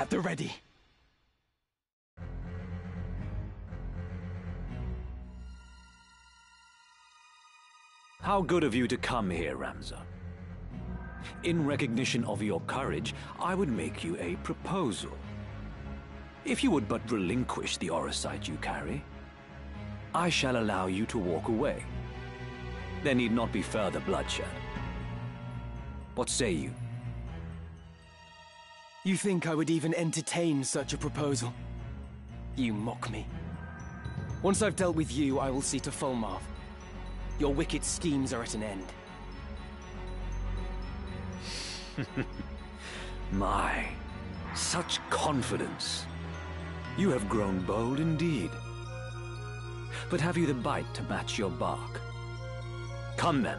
At the ready. How good of you to come here, Ramza. In recognition of your courage, I would make you a proposal. If you would but relinquish the Orosite you carry, I shall allow you to walk away. There need not be further bloodshed. What say you? You think I would even entertain such a proposal? You mock me. Once I've dealt with you, I will see to Fulmarv. Your wicked schemes are at an end. My, such confidence. You have grown bold indeed. But have you the bite to match your bark? Come then.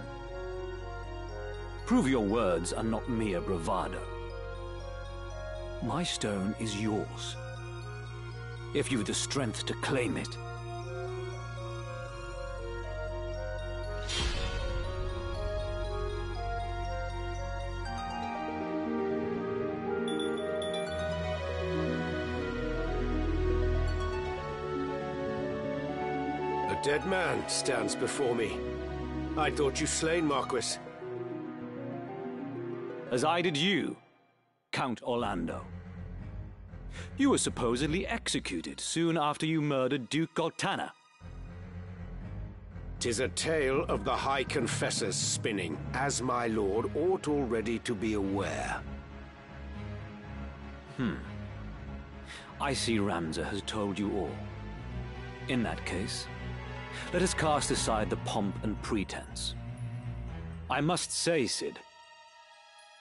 Prove your words are not mere bravado. My stone is yours, if you've the strength to claim it. A dead man stands before me. I thought you slain, Marquis. As I did you, Count Orlando. You were supposedly executed soon after you murdered Duke Goltana. 'Tis a tale of the High Confessor's spinning, as my lord ought already to be aware. I see Ramza has told you all. In that case, let us cast aside the pomp and pretense. I must say, Cid,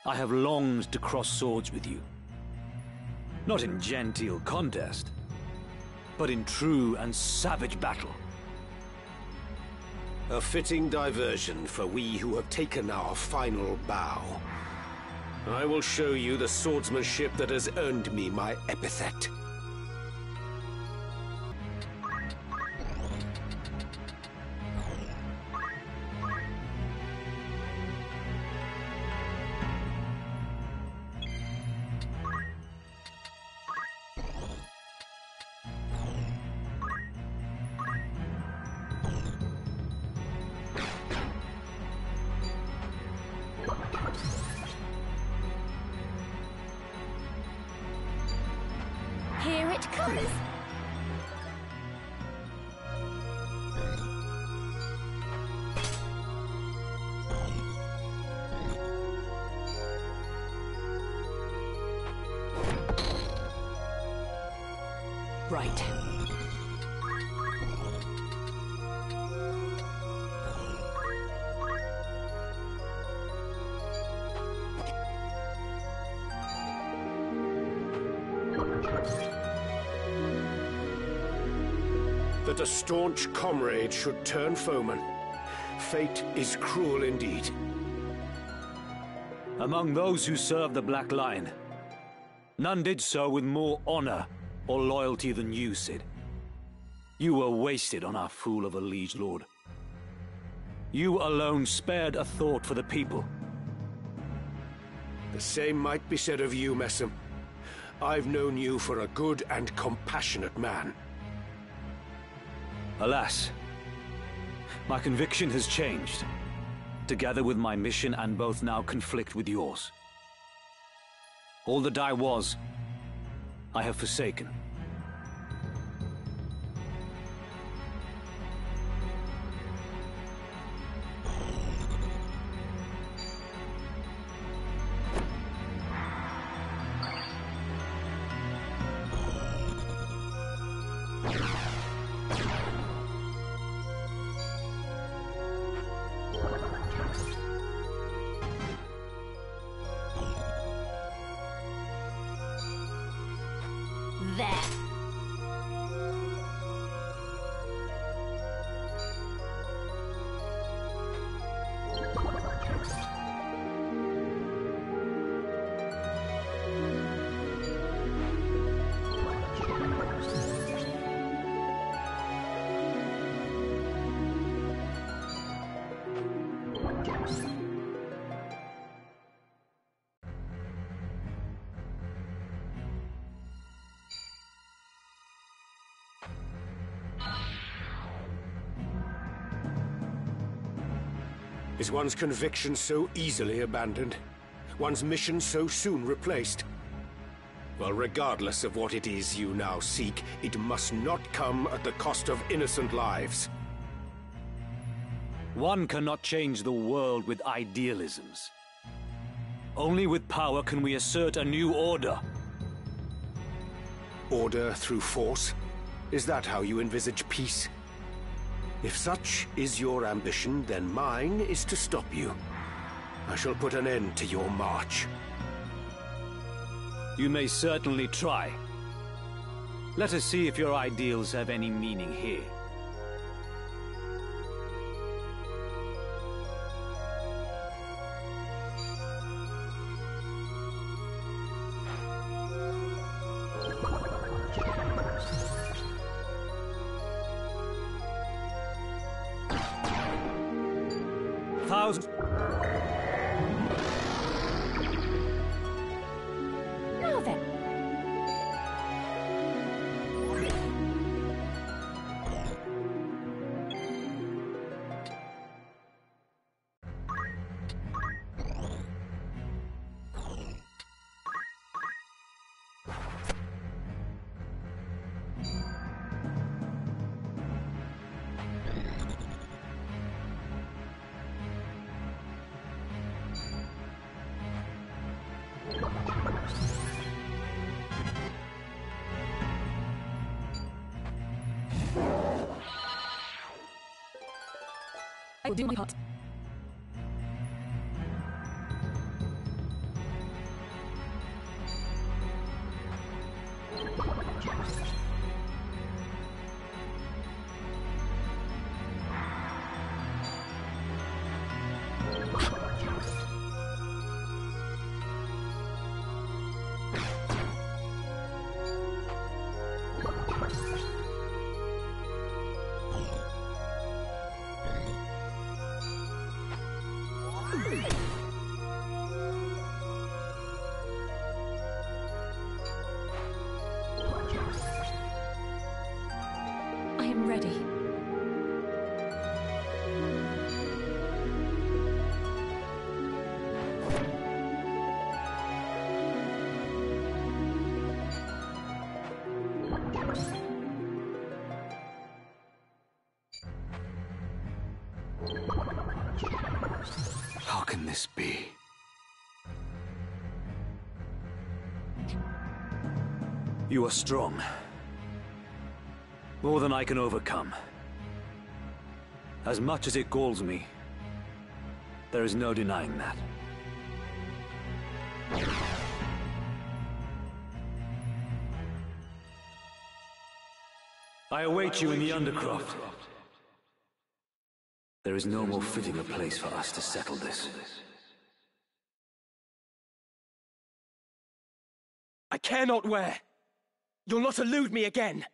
I have longed to cross swords with you. Not in genteel contest, but in true and savage battle. A fitting diversion for we who have taken our final bow. I will show you the swordsmanship that has earned me my epithet. Here it comes. Right. That a staunch comrade should turn foeman. Fate is cruel indeed. Among those who served the Black Line, none did so with more honor or loyalty than you, Cid. You were wasted on our fool of a liege lord. You alone spared a thought for the people. The same might be said of you, Messam. I've known you for a good and compassionate man. Alas, my conviction has changed, together with my mission, and both now conflict with yours. All that I was, I have forsaken. There. Is one's conviction so easily abandoned? One's mission so soon replaced? Well, regardless of what it is you now seek, it must not come at the cost of innocent lives. One cannot change the world with idealisms. Only with power can we assert a new order. Order through force? Is that how you envisage peace? If such is your ambition, then mine is to stop you. I shall put an end to your march. You may certainly try. Let us see if your ideals have any meaning here. Now then. I will do my part. I am ready. How can this be? You are strong. More than I can overcome. As much as it galls me, there is no denying that. I await you in the Undercroft. There is no more fitting a place for us to settle this. I care not where. You'll not elude me again.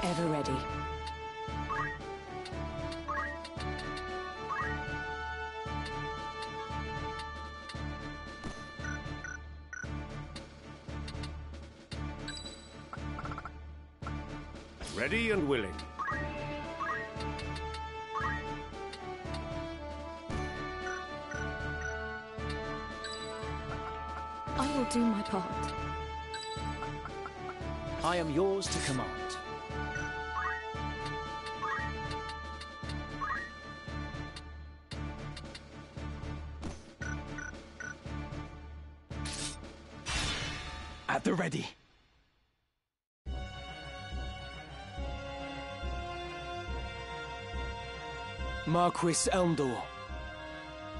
Ever ready. Ready and willing. I will do my part. I am yours to command. At the ready. Marquis Elmdor,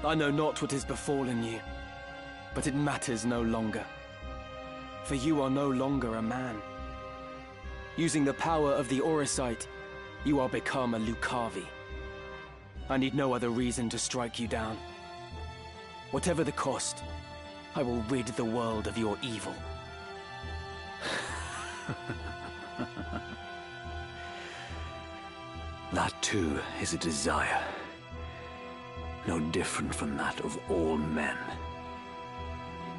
I know not what has befallen you, but it matters no longer. For you are no longer a man. Using the power of the Auracite, you are become a Lucavi. I need no other reason to strike you down. Whatever the cost, I will rid the world of your evil. That too is a desire. No different from that of all men.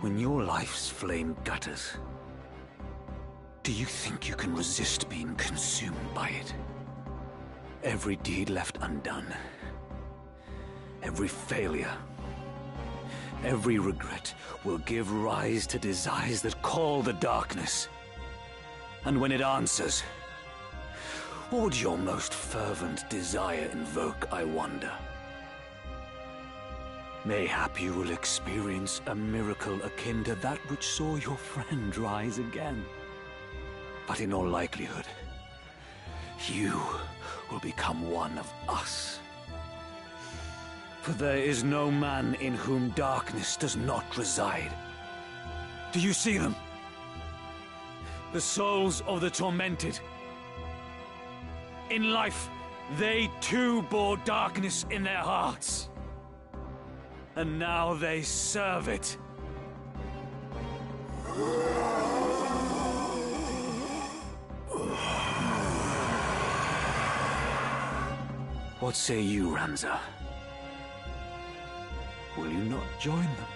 When your life's flame gutters, do you think you can resist being consumed by it? Every deed left undone, every failure, every regret will give rise to desires that call the darkness. And when it answers, what would your most fervent desire invoke, I wonder? Mayhap you will experience a miracle akin to that which saw your friend rise again. But in all likelihood, you will become one of us. For there is no man in whom darkness does not reside. Do you see them? The souls of the tormented. In life, they too bore darkness in their hearts. And now they serve it. What say you, Ramza? Will you not join them?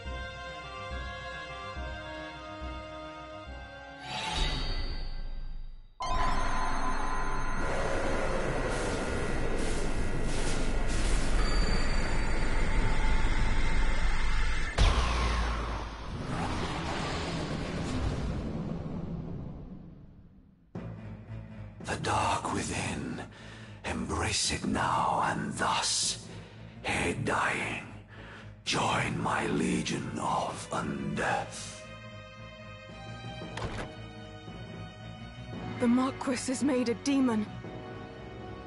The dark within, embrace it now, and thus, ere dying, join my legion of undeath. The Marquis is made a demon.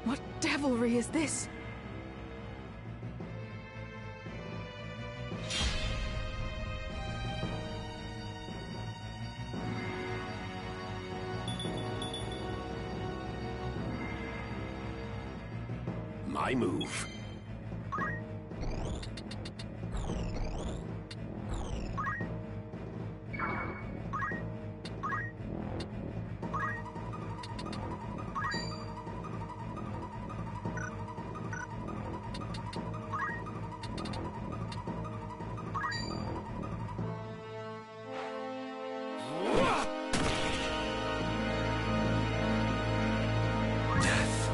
What devilry is this? My move. Death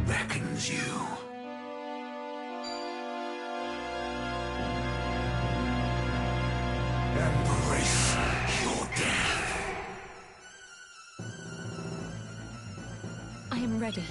beckons you. Embrace your death. I am ready.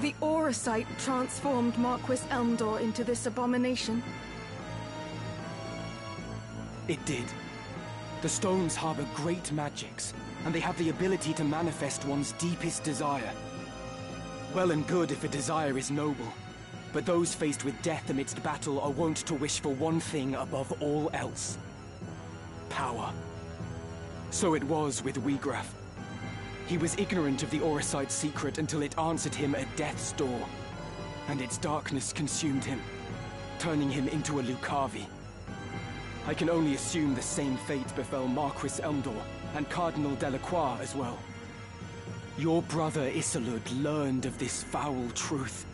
The Auracite transformed Marquis Elmdor into this abomination. It did. The stones harbor great magics, and they have the ability to manifest one's deepest desire. Well and good if a desire is noble, but those faced with death amidst battle are wont to wish for one thing above all else. Power. So it was with Wiegraf. He was ignorant of the Auracite's secret until it answered him at death's door, and its darkness consumed him, turning him into a Lucavi. I can only assume the same fate befell Marquis Elmdor and Cardinal Delacroix as well. Your brother Isolud learned of this foul truth,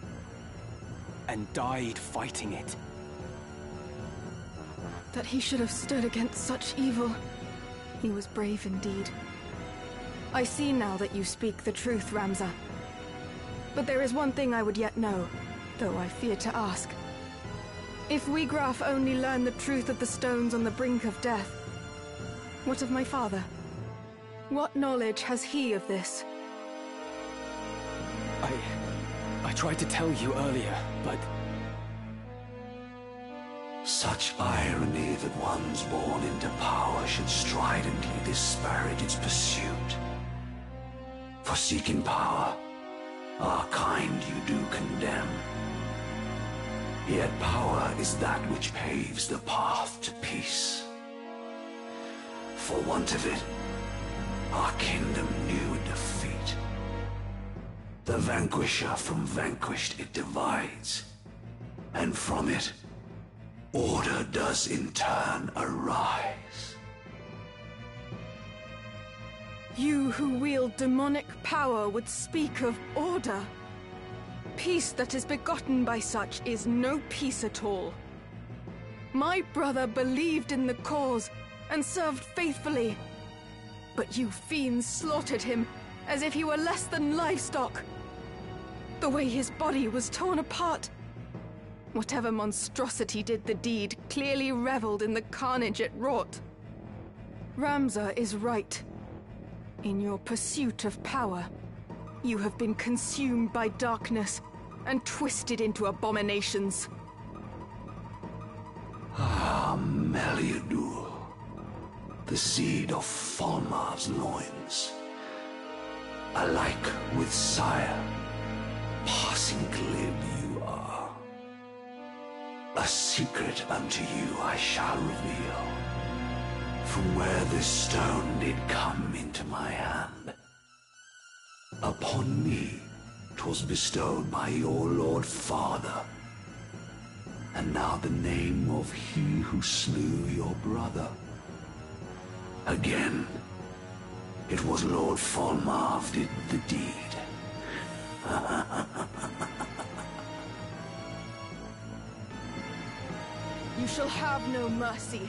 and died fighting it. That he should have stood against such evil. He was brave indeed. I see now that you speak the truth, Ramza. But there is one thing I would yet know, though I fear to ask. If Wiegraf only learned the truth of the stones on the brink of death, what of my father? What knowledge has he of this? I tried to tell you earlier, but... Such irony that ones born into power should stridently disparage its pursuit. For seeking power, our kind you do condemn. Yet power is that which paves the path to peace. For want of it, our kingdom knew defeat. The vanquisher from vanquished it divides, and from it, order does in turn arise. You who wield demonic power would speak of order. Peace that is begotten by such is no peace at all. My brother believed in the cause and served faithfully. But you fiends slaughtered him as if he were less than livestock. The way his body was torn apart. Whatever monstrosity did the deed clearly reveled in the carnage it wrought. Ramza is right. In your pursuit of power, you have been consumed by darkness and twisted into abominations. Ah, Meliadoul, the seed of Falmar's loins. Alike with sire, passing glib you are. A secret unto you I shall reveal. From where this stone did come into my hand. Upon me 'twas bestowed by your lord father. And now the name of he who slew your brother. Again, it was Lord Falmar did the deed. You shall have no mercy.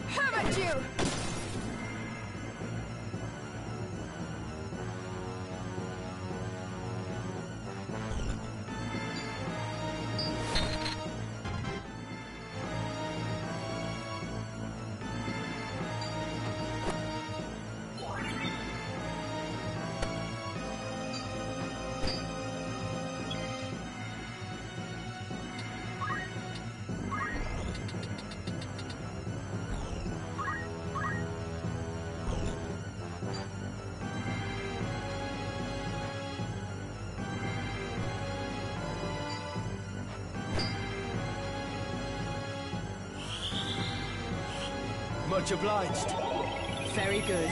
Have at you! Much obliged. Very good.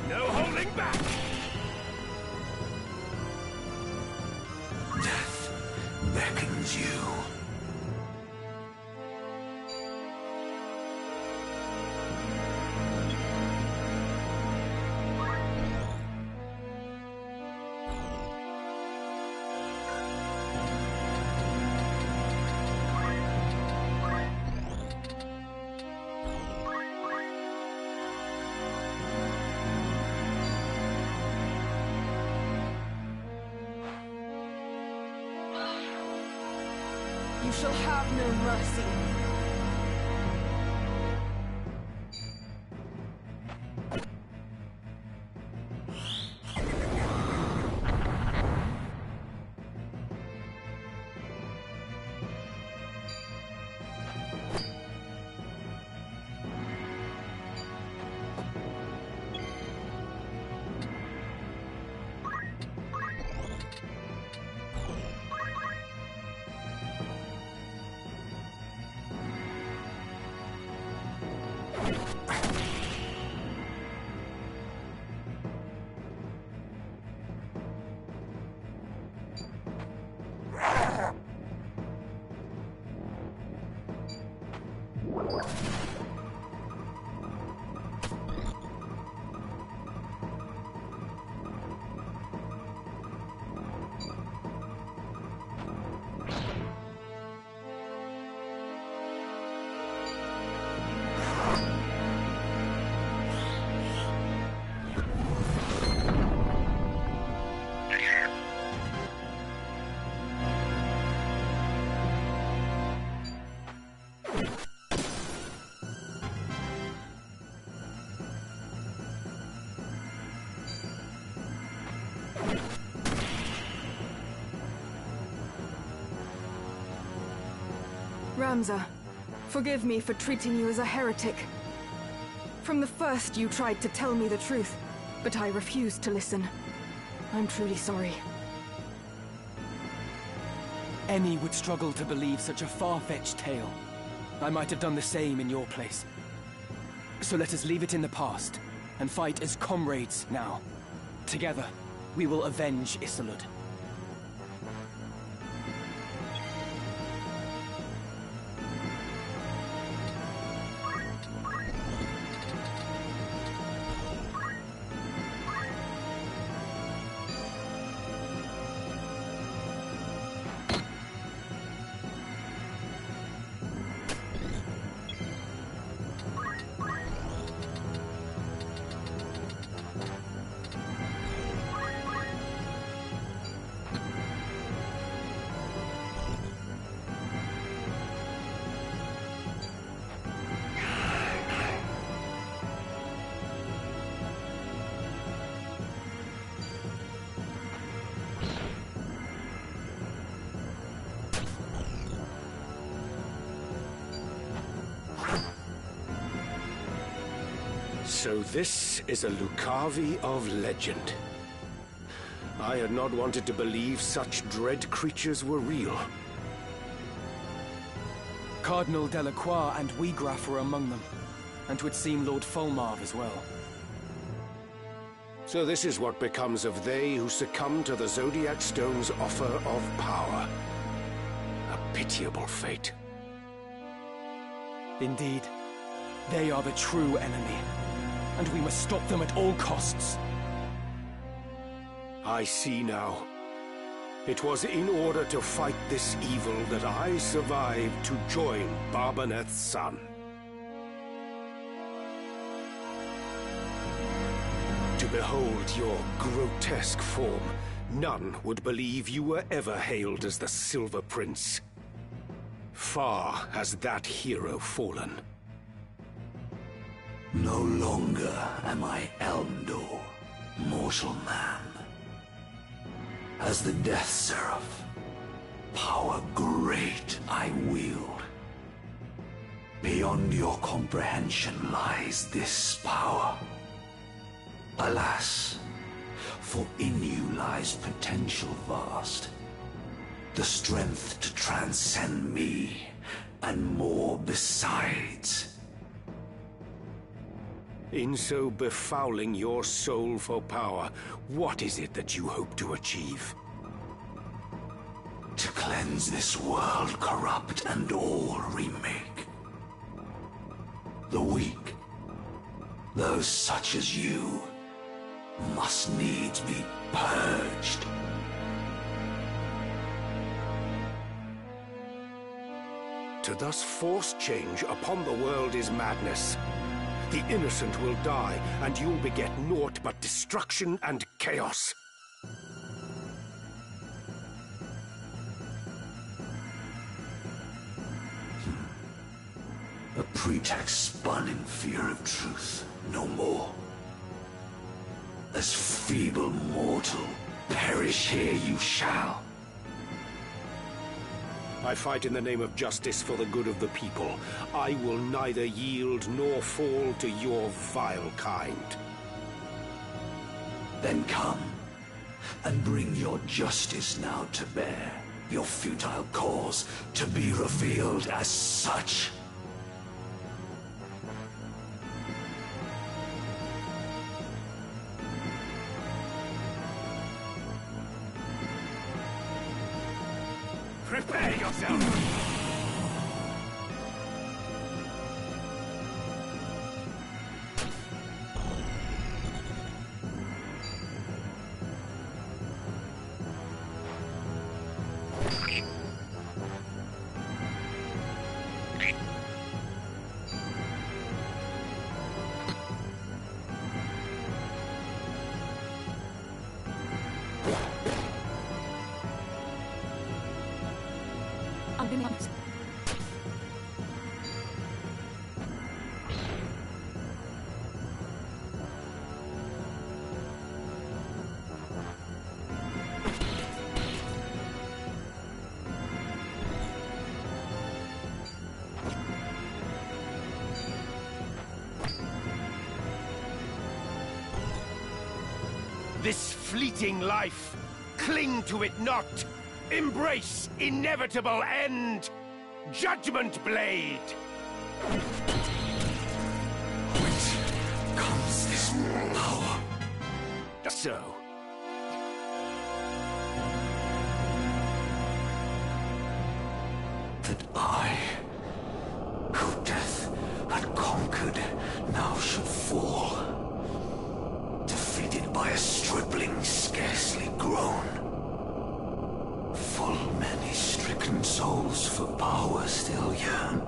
No holding back! Death beckons you. You shall have no mercy. Ramza. Forgive me for treating you as a heretic. From the first, you tried to tell me the truth, but I refused to listen. I'm truly sorry. Any would struggle to believe such a far-fetched tale. I might have done the same in your place. So let us leave it in the past, and fight as comrades now. Together, we will avenge Isilud. So this is a Lucavi of legend. I had not wanted to believe such dread creatures were real. Cardinal Delacroix and Wegraf were among them, and 'twould seem Lord Fulmarv as well. So this is what becomes of they who succumb to the Zodiac Stone's offer of power. A pitiable fate. Indeed. They are the true enemy, and we must stop them at all costs. I see now. It was in order to fight this evil that I survived to join Barbaneth's son. To behold your grotesque form, none would believe you were ever hailed as the Silver Prince. Far has that hero fallen. No longer am I Elmdor, mortal man. As the Death Seraph, power great I wield. Beyond your comprehension lies this power. Alas, for in you lies potential vast. The strength to transcend me, and more besides. In so befouling your soul for power, what is it that you hope to achieve? To cleanse this world corrupt and all remake. The weak, those such as you, must needs be purged. To thus force change upon the world is madness. The innocent will die, and you'll beget naught but destruction and chaos. A pretext spun in fear of truth, no more. As feeble mortal, perish here you shall. I fight in the name of justice for the good of the people. I will neither yield nor fall to your vile kind. Then come, and bring your justice now to bear. Your futile cause to be revealed as such. Prepare yourself! This fleeting life, cling to it not. Embrace inevitable end. Judgment Blade! Whence comes this power? So. That I, who death had conquered, now should fall. Defeated by a stripling scarcely grown. Full many stricken souls for power still yearn.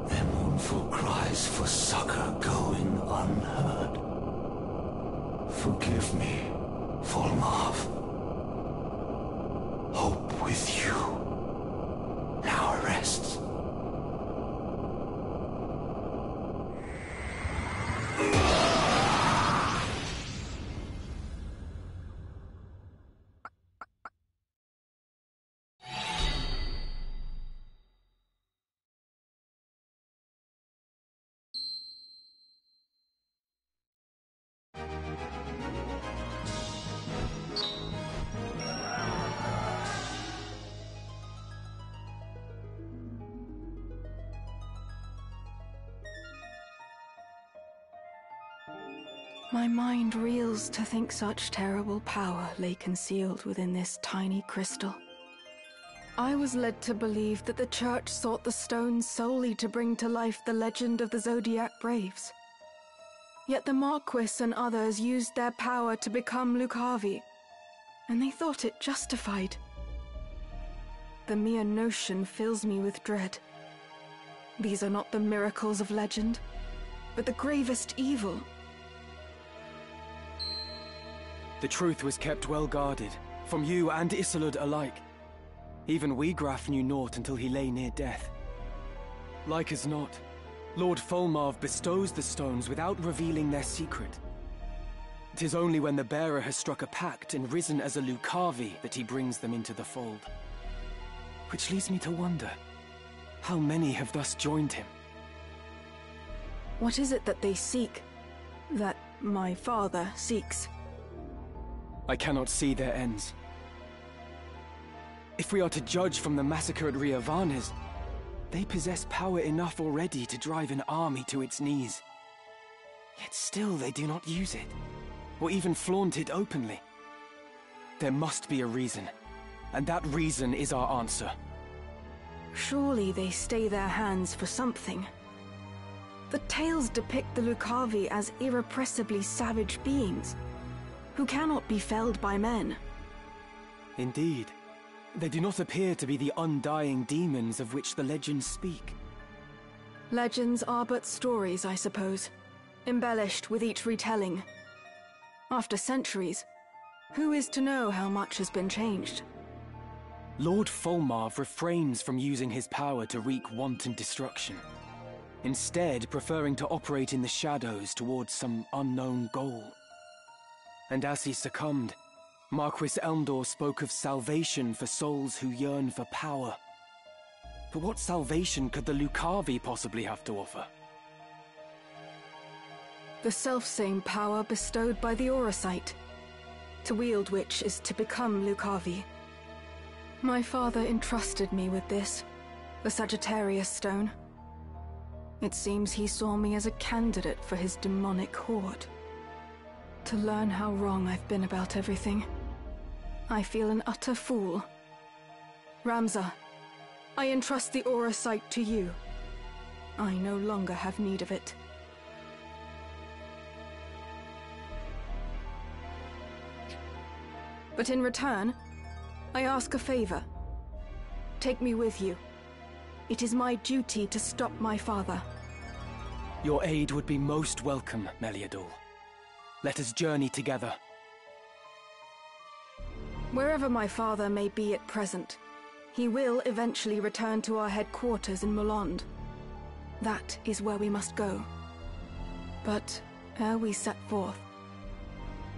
Their mournful cries for succor going unheard. Forgive me, Volmarv. Hope with you now rests. My mind reels to think such terrible power lay concealed within this tiny crystal. I was led to believe that the Church sought the stones solely to bring to life the legend of the Zodiac Braves. Yet the Marquis and others used their power to become Lucavi, and they thought it justified. The mere notion fills me with dread. These are not the miracles of legend, but the gravest evil. The truth was kept well guarded, from you and Isolde alike. Even Wiegraf knew naught until he lay near death. Like as not, Lord Volmarv bestows the stones without revealing their secret. 'Tis only when the bearer has struck a pact and risen as a Lucavi that he brings them into the fold. Which leads me to wonder, how many have thus joined him? What is it that they seek? That my father seeks? I cannot see their ends. If we are to judge from the massacre at Riovanes, they possess power enough already to drive an army to its knees. Yet still they do not use it, or even flaunt it openly. There must be a reason, and that reason is our answer. Surely they stay their hands for something. The tales depict the Lucavi as irrepressibly savage beings, who cannot be felled by men. Indeed. They do not appear to be the undying demons of which the legends speak. Legends are but stories, I suppose, embellished with each retelling. After centuries, who is to know how much has been changed? Lord Volmarv refrains from using his power to wreak wanton destruction, instead preferring to operate in the shadows towards some unknown goal. And as he succumbed, Marquis Elmdor spoke of salvation for souls who yearn for power. But what salvation could the Lucavi possibly have to offer? The selfsame power bestowed by the Auracite, to wield which is to become Lucavi. My father entrusted me with this, the Sagittarius Stone. It seems he saw me as a candidate for his demonic horde. To learn how wrong I've been about everything, I feel an utter fool. Ramza, I entrust the Auracite to you. I no longer have need of it. But in return, I ask a favor. Take me with you. It is my duty to stop my father. Your aid would be most welcome, Meliadoul. Let us journey together. Wherever my father may be at present, he will eventually return to our headquarters in Molond. That is where we must go. But ere we set forth,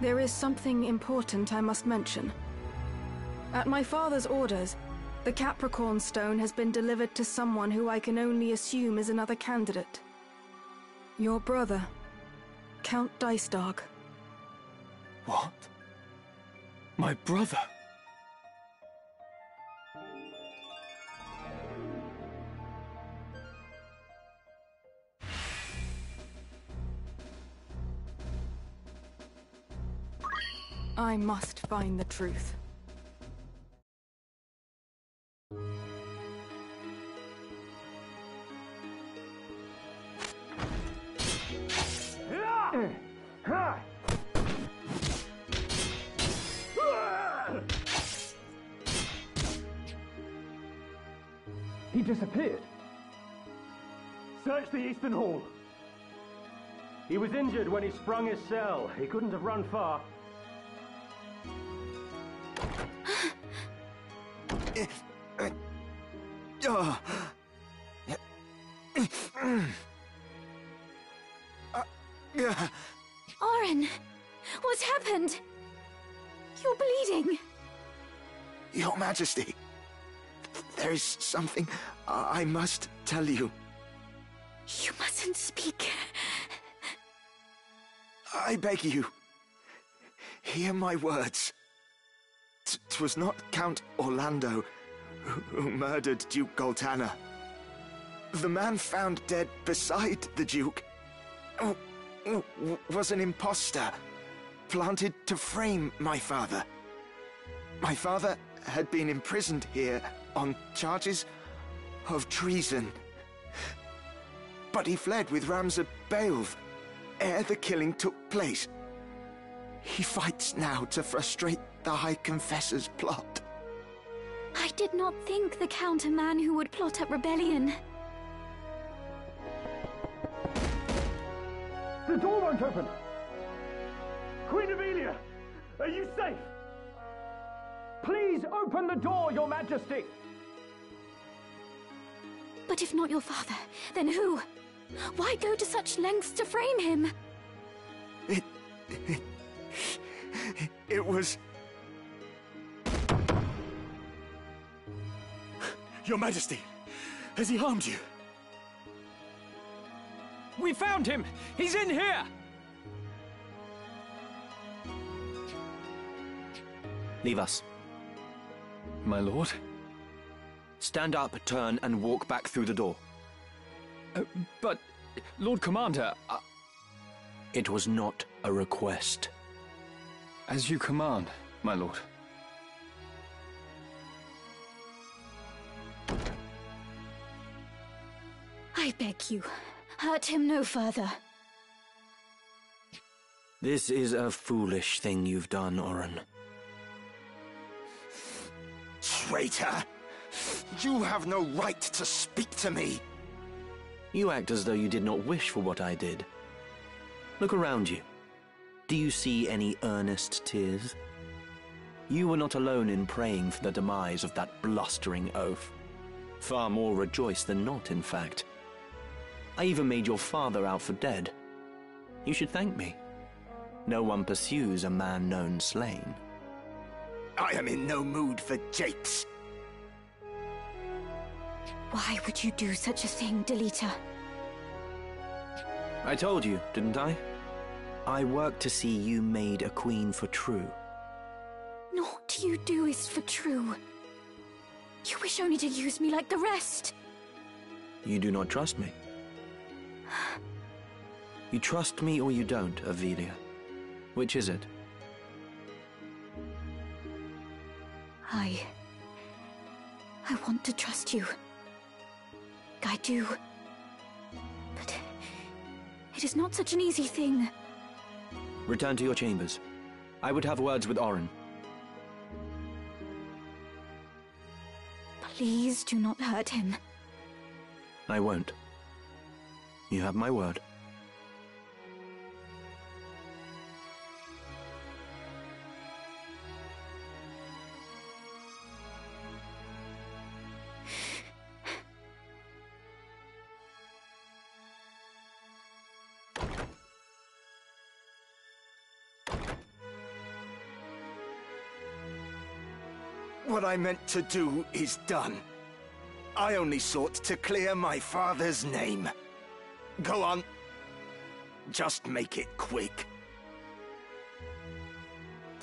there is something important I must mention. At my father's orders, the Capricorn Stone has been delivered to someone who I can only assume is another candidate. Your brother, Count Dysdog. What? My brother? I must find the truth. He disappeared. Search the Eastern Hall. He was injured when he sprung his cell. He couldn't have run far. Oren! What's happened? You're bleeding. Your Majesty, there is something I must tell you. You mustn't speak. I beg you, hear my words. 'Twas not Count Orlando who murdered Duke Goltanna. The man found dead beside the Duke was an imposter, planted to frame my father. My father had been imprisoned here on charges of treason. But he fled with Ramza Beowulf ere the killing took place. He fights now to frustrate the High Confessor's plot. I did not think the Count a man who would plot a rebellion. The door won't open! Queen Avelia, are you safe? Please open the door, Your Majesty! But if not your father, then who? Why go to such lengths to frame him? It was... Your Majesty, has he harmed you? We found him! He's in here! Leave us. My lord? Stand up, turn, and walk back through the door. But, Lord Commander, It was not a request. As you command, my lord. I beg you, hurt him no further. This is a foolish thing you've done, Oren. Traitor! You have no right to speak to me! You act as though you did not wish for what I did. Look around you. Do you see any earnest tears? You were not alone in praying for the demise of that blustering oaf. Far more rejoiced than not, in fact. I even made your father out for dead. You should thank me. No one pursues a man known slain. I am in no mood for japes. Why would you do such a thing, Delita? I told you, didn't I? I work to see you made a queen for true. Naught you do is for true. You wish only to use me like the rest. You do not trust me. You trust me or you don't, Avelia. Which is it? I want to trust you. I do. But it is not such an easy thing. Return to your chambers. I would have words with Oren. Please do not hurt him. I won't. You have my word. What I meant to do is done. I only sought to clear my father's name. Go on. Just make it quick.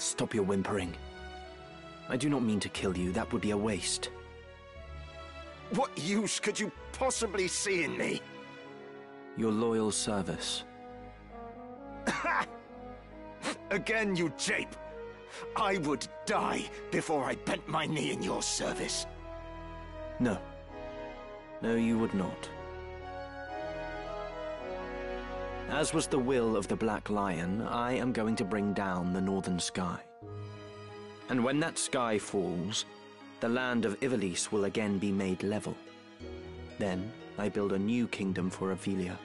Stop your whimpering. I do not mean to kill you. That would be a waste. What use could you possibly see in me? Your loyal service. Again, you jape. I would die before I bent my knee in your service. No. No, you would not. As was the will of the Black Lion, I am going to bring down the northern sky. And when that sky falls, the land of Ivalice will again be made level. Then I build a new kingdom for Avelia.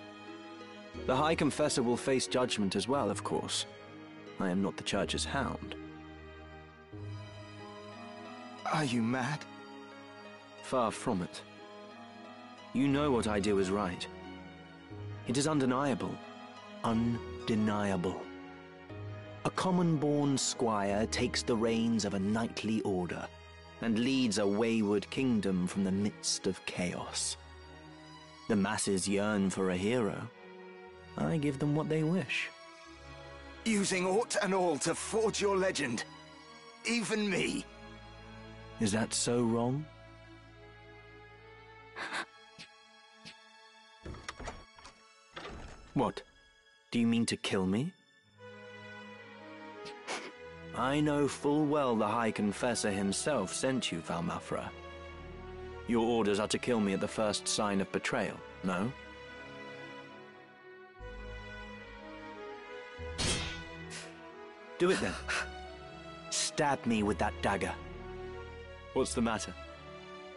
The High Confessor will face judgment as well, of course. I am not the Church's hound. Are you mad? Far from it. You know what I do is right. It is undeniable. Undeniable. A common-born squire takes the reins of a knightly order and leads a wayward kingdom from the midst of chaos. The masses yearn for a hero. I give them what they wish. Using aught and all to forge your legend. Even me. Is that so wrong? What? Do you mean to kill me? I know full well the High Confessor himself sent you, Valmafra. Your orders are to kill me at the first sign of betrayal, no? Do it then. Stab me with that dagger. What's the matter?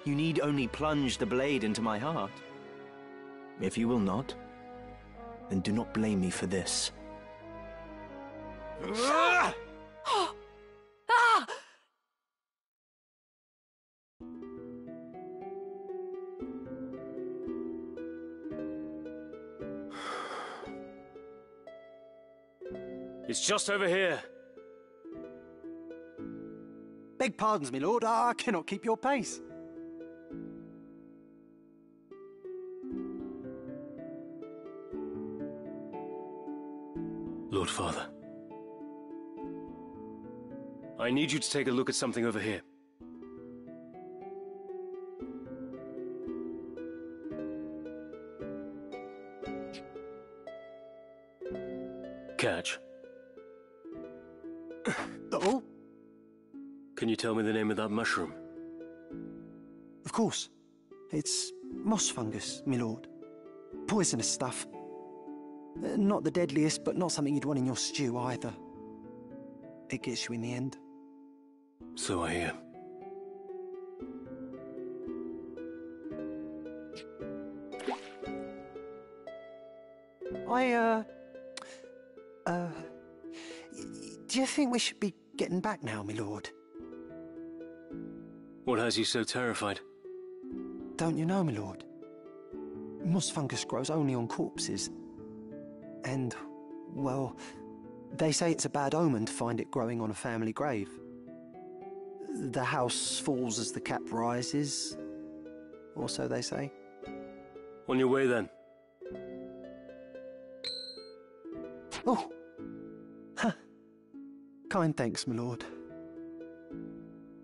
You need only plunge the blade into my heart. If you will not, then do not blame me for this. It's just over here. Beg pardons, my lord. I cannot keep your pace. Lord Father, I need you to take a look at something over here. Catch. Oh? Can you tell me the name of that mushroom? Of course. It's moss fungus, my lord. Poisonous stuff. Not the deadliest, but not something you'd want in your stew either. It gets you in the end. So I hear. Do you think we should be getting back now, my lord? What has you so terrified? Don't you know, my lord? Moss fungus grows only on corpses. And, well, they say it's a bad omen to find it growing on a family grave. The house falls as the cap rises, or so they say. On your way, then. Oh! Huh. Kind thanks, my lord.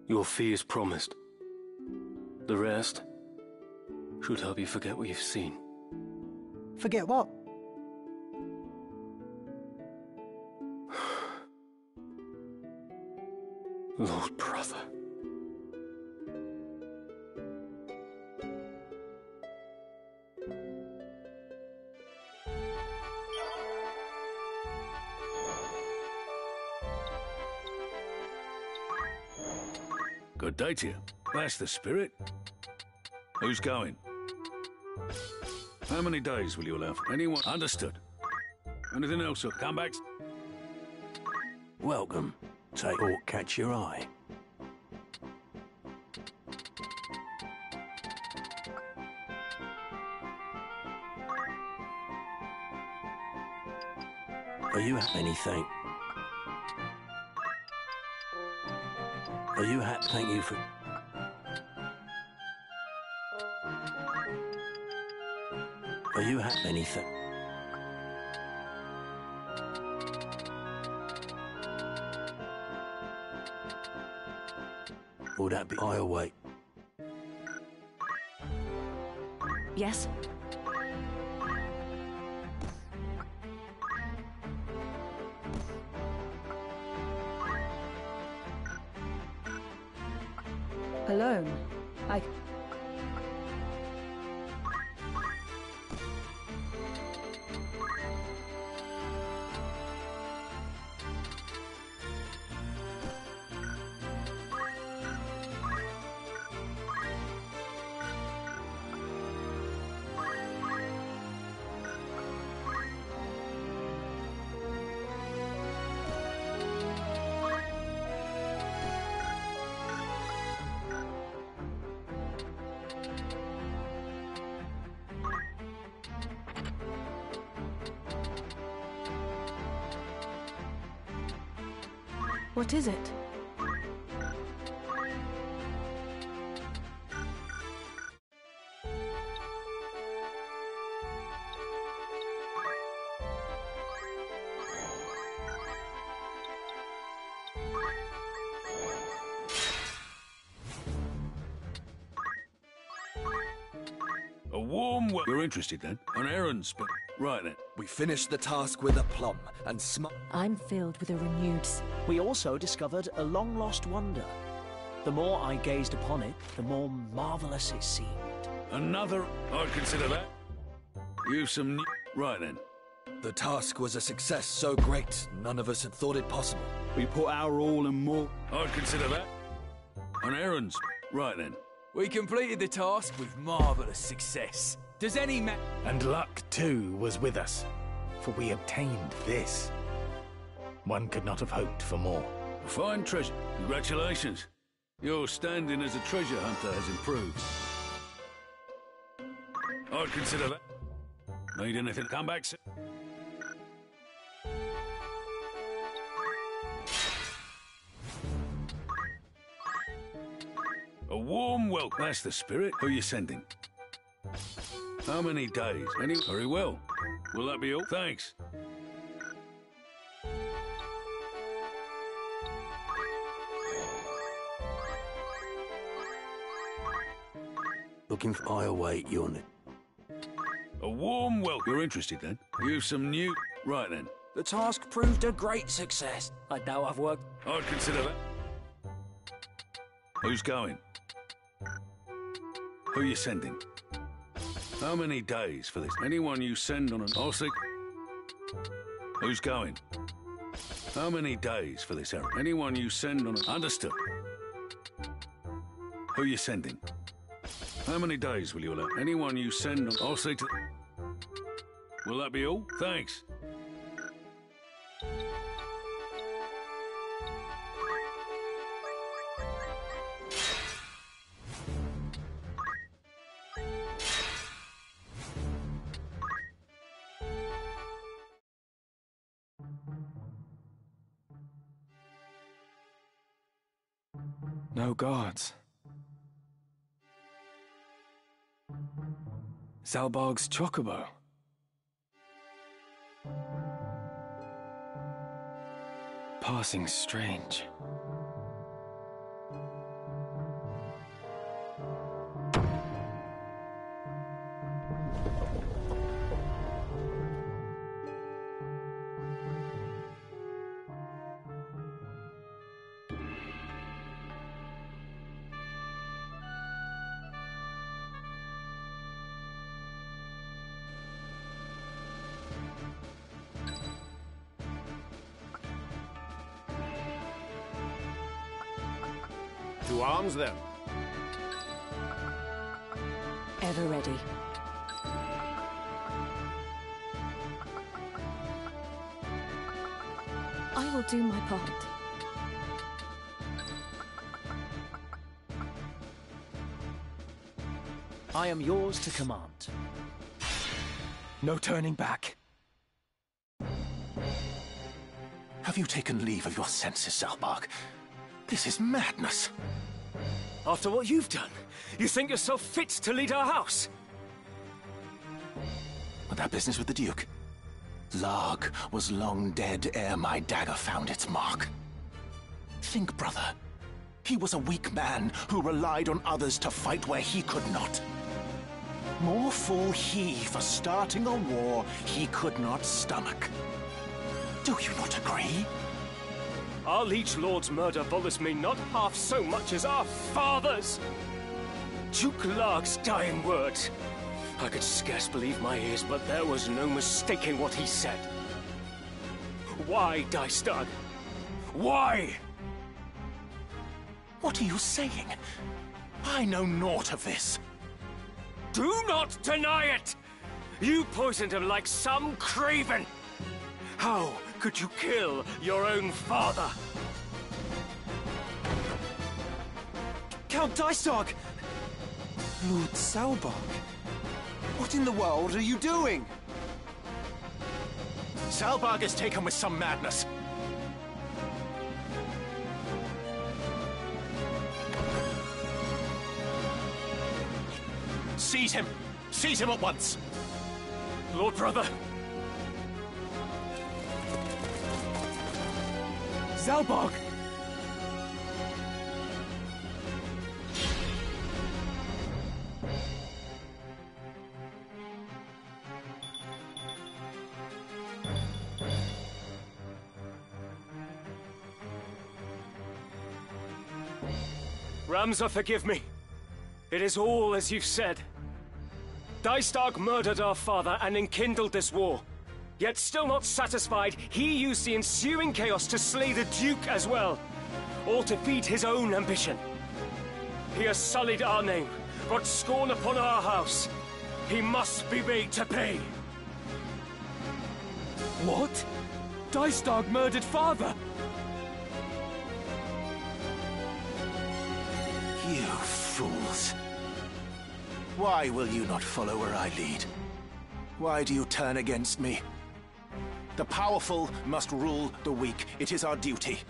Your fee is promised. The rest should help you forget what you've seen. Forget what? Lord Brother. Good day to you. That's the spirit. Who's going? How many days will you allow? Anyone? Understood. Anything else? Come back. Welcome. Take aught catch your eye. Are you at anything? Are you happy? Thank you for... Are you happy? Anything? Will that be? I await. Yes? Alone. I... What is it? A warm welcome. You're interested then? An errand spin. Right then. We finished the task with aplomb and I'm filled with a renewed... We also discovered a long-lost wonder. The more I gazed upon it, the more marvelous it seemed. Another... I'd consider that. You've some new... Right then. The task was a success so great, none of us had thought it possible. We put our all and more... I'd consider that. An errand spin. Right then. We completed the task with marvellous success. Does any man... And luck, too, was with us, for we obtained this. One could not have hoped for more. A fine treasure. Congratulations. Your standing as a treasure hunter has improved. I'd consider that. Need anything? Come back soon. A warm welcome. That's the spirit. Who are you sending? How many days? Any? Very well. Will that be all? Thanks. Looking for... I await your... A warm welcome. You're interested then? You've some new... Right then. The task proved a great success. I know I've worked... I'd consider that. Who's going? Who are you sending? How many days for this? Anyone you send on an... I'll see... Who's going? How many days for this errand? Anyone you send on an... Understood. Who are you sending? How many days will you allow? Anyone you send on... I'll see to... Will that be all? Thanks. No guards. Zalbaag's chocobo. Passing strange. To arms, then. Ever ready. I will do my part. I am yours to command. No turning back. Have you taken leave of your senses, Zalbaag? This is madness. After what you've done, you think yourself fit to lead our house? But that business with the Duke? Larg was long dead ere my dagger found its mark. Think, brother. He was a weak man who relied on others to fight where he could not. More fool he for starting a war he could not stomach. Do you not agree? Our liege lord's murder bothers me not half so much as our father's. Duke Larg's dying words. I could scarce believe my ears, but there was no mistaking what he said. Why, Dystag? Why? What are you saying? I know naught of this. Do not deny it! You poisoned him like some craven! How could you kill your own father? Count Dystag! Lord Zalbaag! What in the world are you doing? Zalbaag is taken with some madness. Seize him! Seize him at once! Lord Brother! Zalbaag! Ramza, forgive me. It is all as you've said. Dystag murdered our father and enkindled this war. Yet still not satisfied, he used the ensuing chaos to slay the Duke as well. All to feed his own ambition. He has sullied our name, brought scorn upon our house. He must be made to pay. What? Dystag murdered father? You fools. Why will you not follow where I lead? Why do you turn against me? The powerful must rule the weak. It is our duty.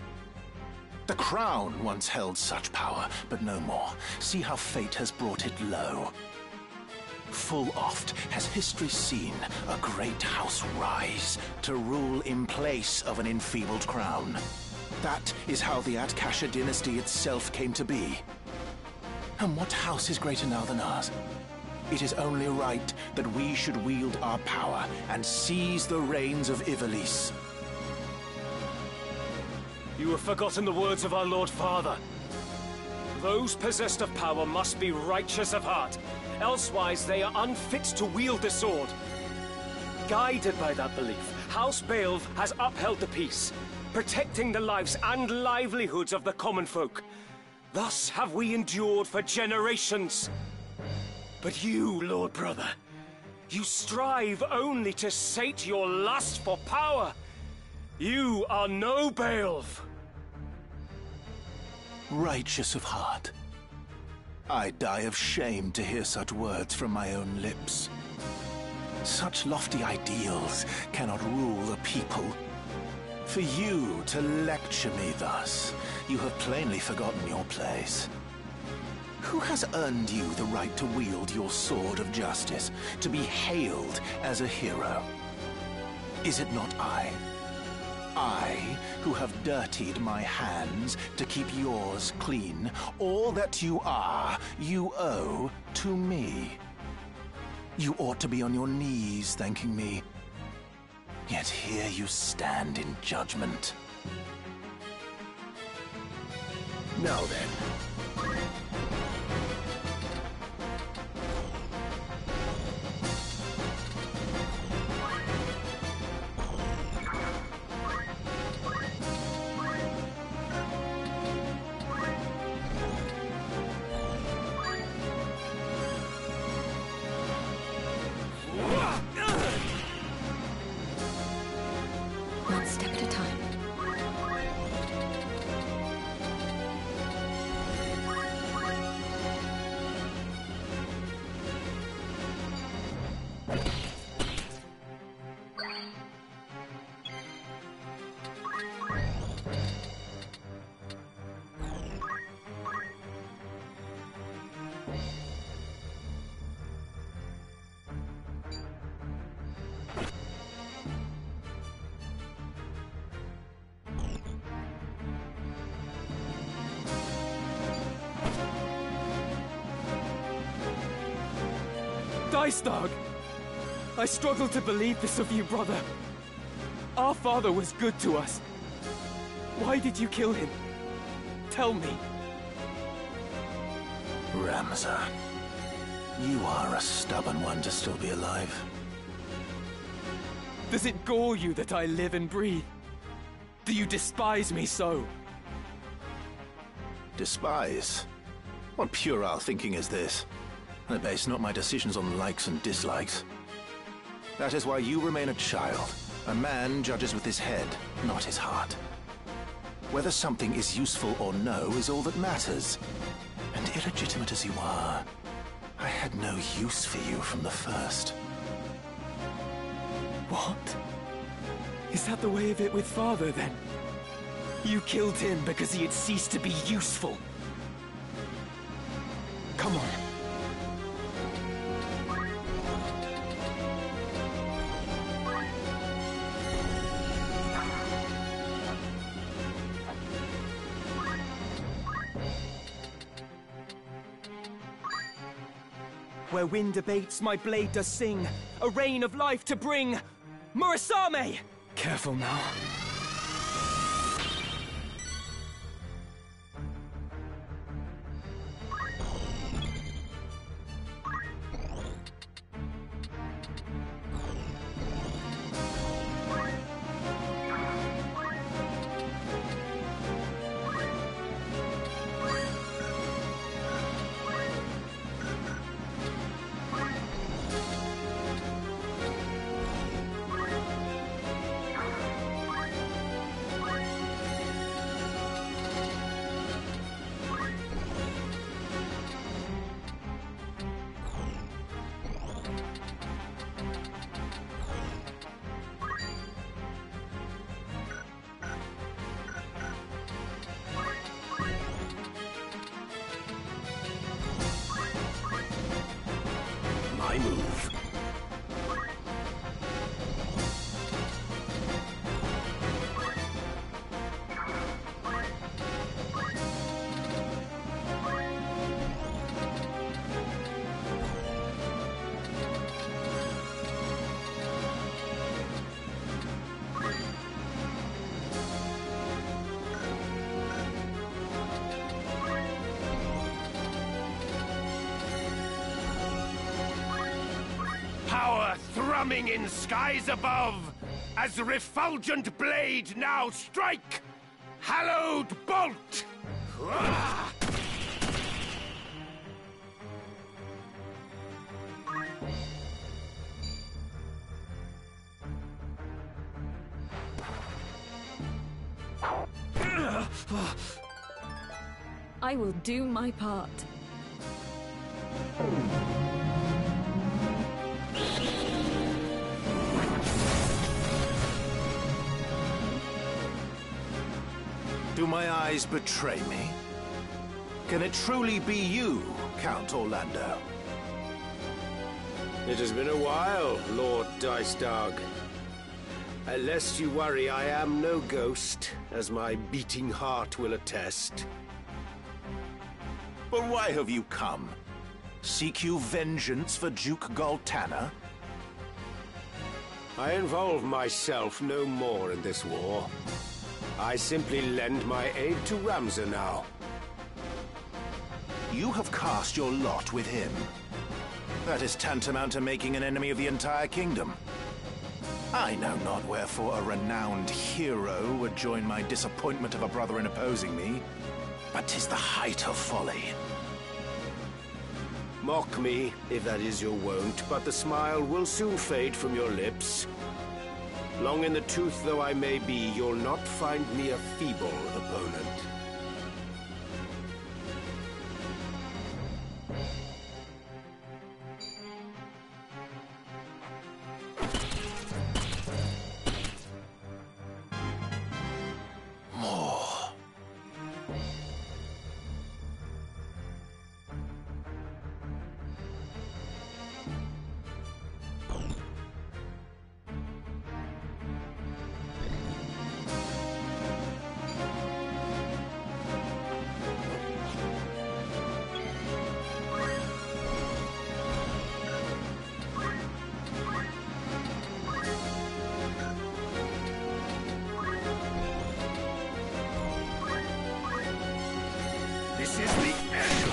The crown once held such power, but no more. See how fate has brought it low. Full oft has history seen a great house rise to rule in place of an enfeebled crown. That is how the Atkasha dynasty itself came to be. And what house is greater now than ours? It is only right that we should wield our power and seize the reins of Ivalice. You have forgotten the words of our Lord Father. Those possessed of power must be righteous of heart, elsewise they are unfit to wield the sword. Guided by that belief, House Baelv has upheld the peace, protecting the lives and livelihoods of the common folk. Thus have we endured for generations. But you, Lord Brother, you strive only to sate your lust for power. You are no Baelv. Righteous of heart. I die of shame to hear such words from my own lips. Such lofty ideals cannot rule a people. For you to lecture me thus, you have plainly forgotten your place. Who has earned you the right to wield your sword of justice, to be hailed as a hero? Is it not I? I, who have dirtied my hands to keep yours clean. All that you are, you owe to me. You ought to be on your knees thanking me. Yet here you stand in judgment. Now then. One step at a time. Dystag! I struggle to believe this of you, brother. Our father was good to us. Why did you kill him? Tell me. Ramza, you are a stubborn one to still be alive. Does it gore you that I live and breathe? Do you despise me so? Despise? What puerile thinking is this? I base not my decisions on likes and dislikes. That is why you remain a child. A man judges with his head, not his heart. Whether something is useful or no is all that matters. And illegitimate as you are, I had no use for you from the first. What? Is that the way of it with father, then? You killed him because he had ceased to be useful. Come on. Where wind abates, my blade does sing, a rain of life to bring. Murasame! Careful now. Move. Thrumming in skies above, as the refulgent blade now strike! Hallowed bolt! I will do my part. Do my eyes betray me? Can it truly be you, Count Orlando? It has been a while, Lord Dystag. Lest you worry, I am no ghost, as my beating heart will attest. But why have you come? Seek you vengeance for Duke Galtana? I involve myself no more in this war. I simply lend my aid to Ramza now. You have cast your lot with him. That is tantamount to making an enemy of the entire kingdom. I know not wherefore a renowned hero would join my disappointment of a brother in opposing me, but 'tis the height of folly. Mock me, if that is your wont, but the smile will soon fade from your lips. Long in the tooth though I may be, you'll not find me a feeble opponent. This is the end!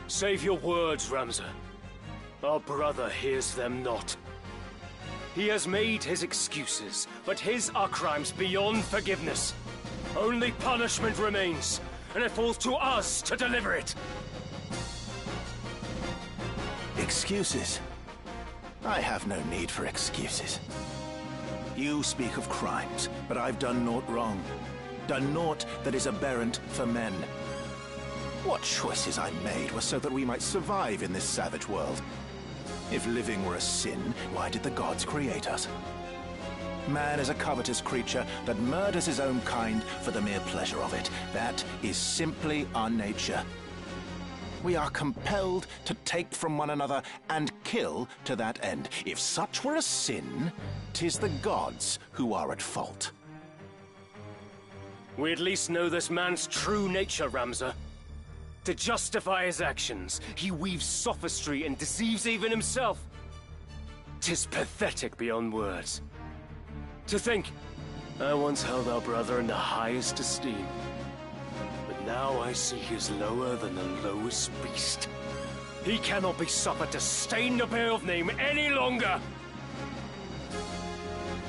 Save your words, Ramza. Our brother hears them not. He has made his excuses, but his are crimes beyond forgiveness. Only punishment remains, and it falls to us to deliver it. Excuses? I have no need for excuses. You speak of crimes, but I've done naught wrong. Done naught that is aberrant for men. What choices I made were so that we might survive in this savage world. If living were a sin, why did the gods create us? Man is a covetous creature that murders his own kind for the mere pleasure of it. That is simply our nature. We are compelled to take from one another and kill to that end. If such were a sin, 'tis the gods who are at fault. We at least know this man's true nature, Ramza. To justify his actions, he weaves sophistry and deceives even himself. 'Tis pathetic beyond words. To think, I once held our brother in the highest esteem. But now I see he is lower than the lowest beast. He cannot be suffered to stain the Beowulf name any longer!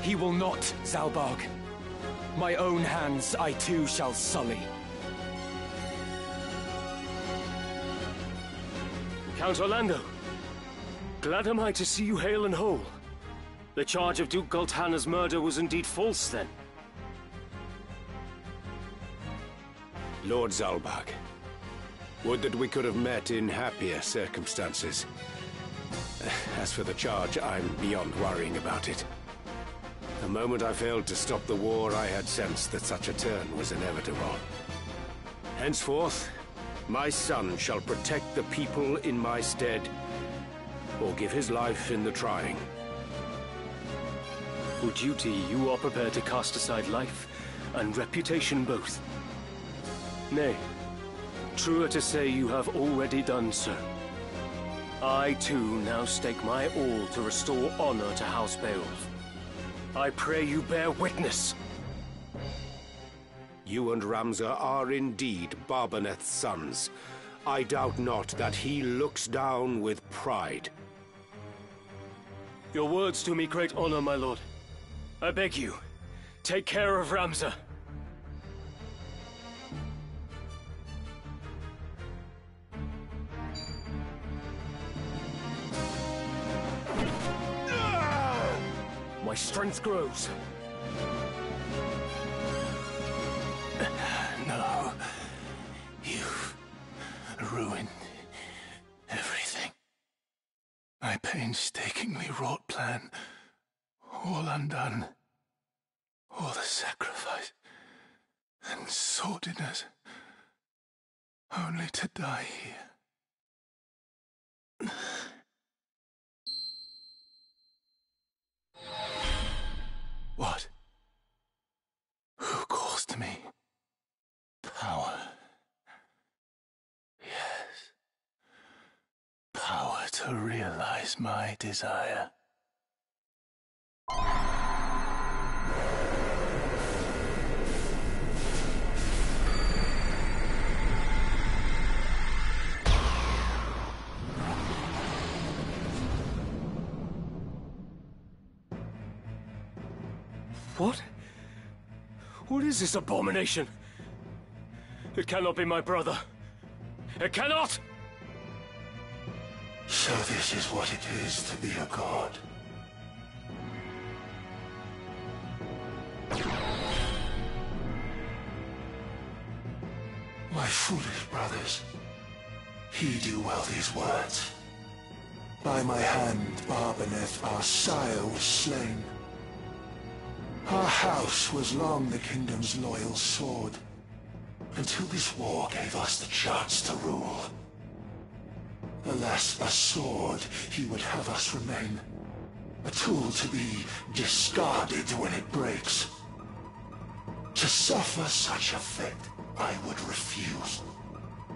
He will not, Zalbaag. My own hands I too shall sully. Count Orlando, glad am I to see you hale and whole. The charge of Duke Gultana's murder was indeed false, then. Lord Zalbaag, would that we could have met in happier circumstances. As for the charge, I'm beyond worrying about it. The moment I failed to stop the war, I had sensed that such a turn was inevitable. Henceforth, my son shall protect the people in my stead, or give his life in the trying. For duty, you are prepared to cast aside life and reputation both. Nay, truer to say you have already done so. I too now stake my all to restore honor to House Beowulf. I pray you bear witness. You and Ramza are indeed Barbaneth's sons. I doubt not that he looks down with pride. Your words do me great honor, my lord. I beg you, take care of Ramza. My strength grows. No. You've ruined everything. My painstakingly wrought plan, all undone. All the sacrifice and sordidness, only to die here. What? Who calls to me? Power. Yes. Power to realize my desire. What? What is this abomination? It cannot be my brother. It cannot! So this is what it is to be a god. My foolish brothers, heed you well these words. By my hand, Barbaneth, our sire, was slain. Our house was long the kingdom's loyal sword, until this war gave us the chance to rule. Alas, a sword he would have us remain, a tool to be discarded when it breaks. To suffer such a fate, I would refuse.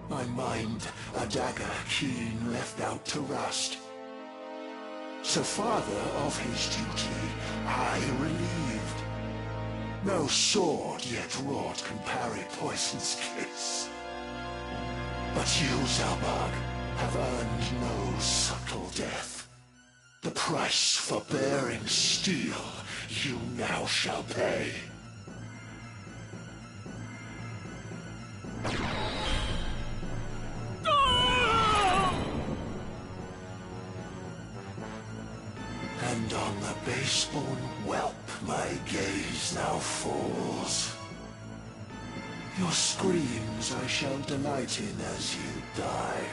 My mind, a dagger keen left out to rust. So farther of his duty, I relieved. No sword yet wrought can parry poison's kiss. But you, Zalbaag, have earned no subtle death. The price for bearing steel you now shall pay. And on the base-born whelp my gaze now falls. Your screams I shall delight in as you die.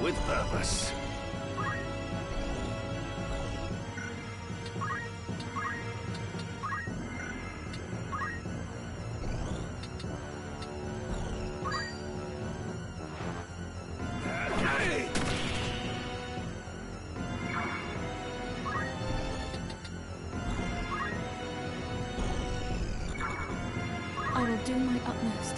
With purpose. I will do my utmost.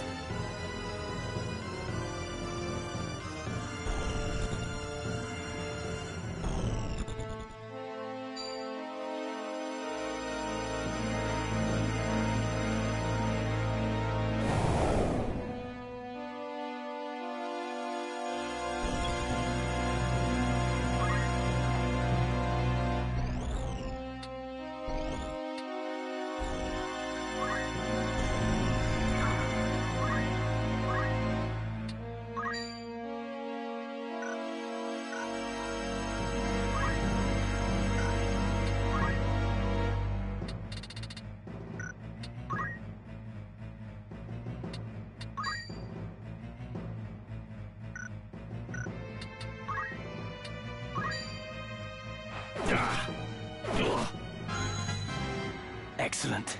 Excellent.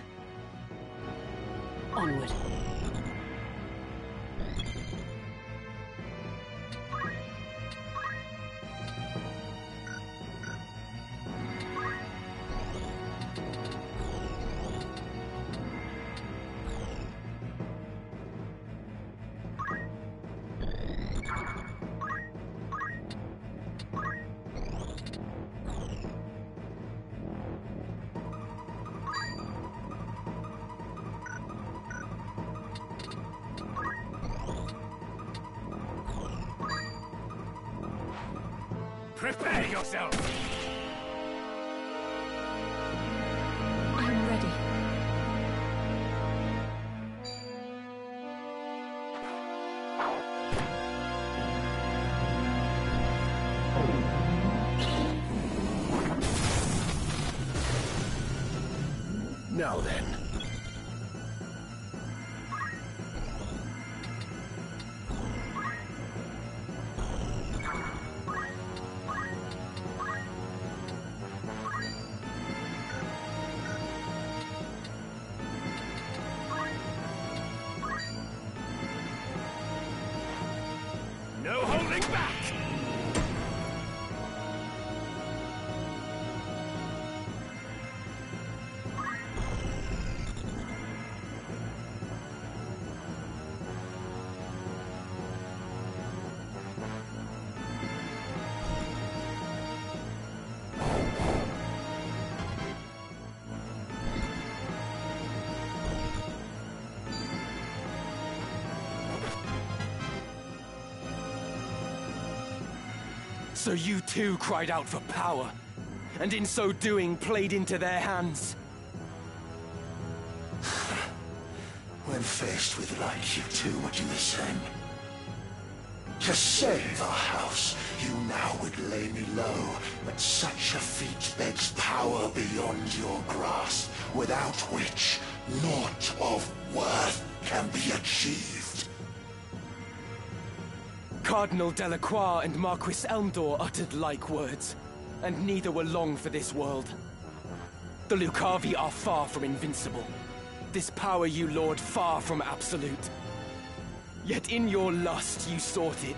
Onward. Prepare yourself! I am ready. Now then. No holding back! So you too cried out for power, and in so doing played into their hands. When faced with like, you two would do the same. To save our house, you now would lay me low, but such a feat begs power beyond your grasp, without which naught of worth can be achieved. Cardinal Delacroix and Marquis Elmdor uttered like words, and neither were long for this world. The Lucavi are far from invincible. This power you lord far from absolute. Yet in your lust you sought it,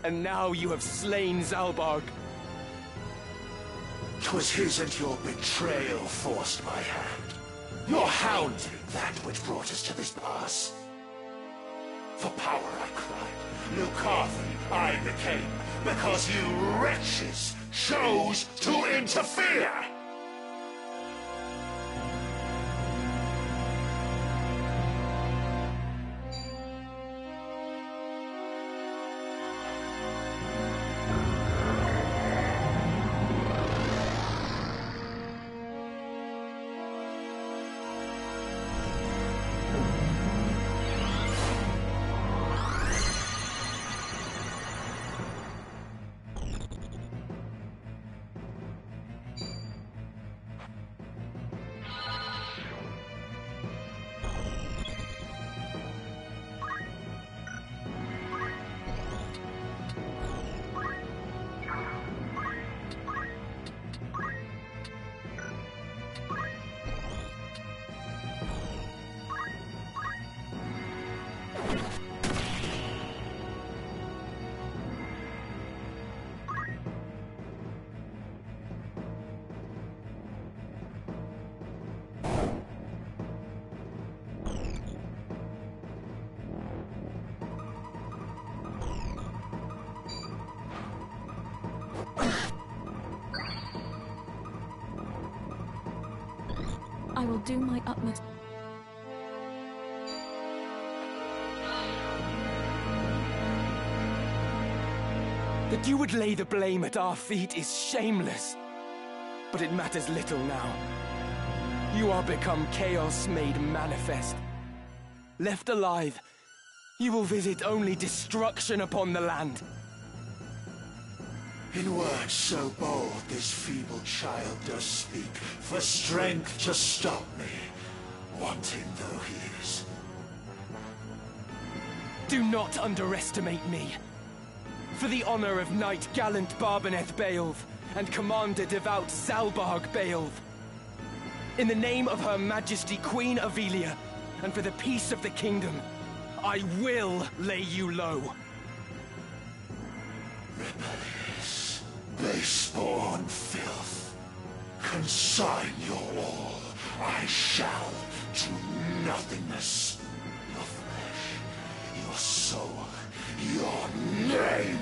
and now you have slain Zalbaag. 'Twas his and your betrayal forced my hand. Your hounding that which brought us to this pass. For power I cried, Lucavi I became, because you wretches chose to interfere! I will do my utmost. That you would lay the blame at our feet is shameless. But it matters little now. You are become chaos made manifest. Left alive, you will visit only destruction upon the land. In words so bold this feeble child does speak, for strength to stop me, wanting though he is. Do not underestimate me. For the honor of Knight Gallant Barbaneth Beowulf and Commander Devout Zalbaag Beowulf. In the name of Her Majesty Queen Avelia, and for the peace of the kingdom, I will lay you low. Rebellious, base-born filth, consign your all. I shall to nothingness. Your flesh, your soul, your name,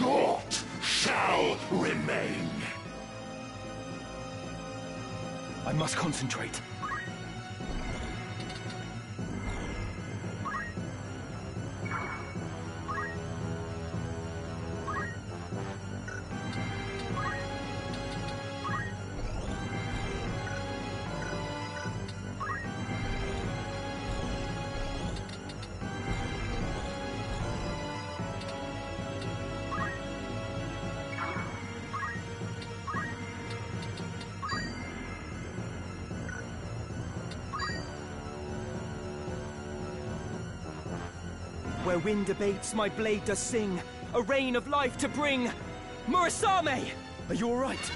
naught shall remain. I must concentrate. Where wind abates, my blade does sing, a rain of life to bring. Murasame! Are you all right?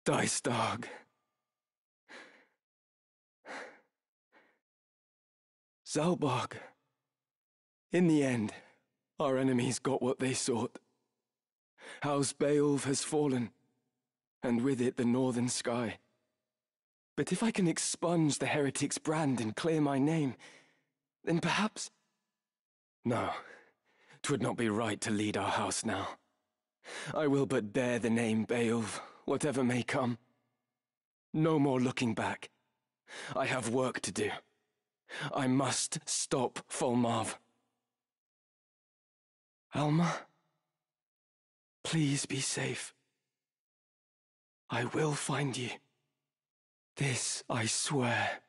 Dice Dog. Zalbaag. In the end, our enemies got what they sought. House Beowulf has fallen, and with it the northern sky. But if I can expunge the heretic's brand and clear my name, then perhaps... No, 'twould not be right to lead our house now. I will but bear the name Beowulf, whatever may come. No more looking back. I have work to do. I must stop Folmarv. Alma, please be safe. I will find you. This I swear.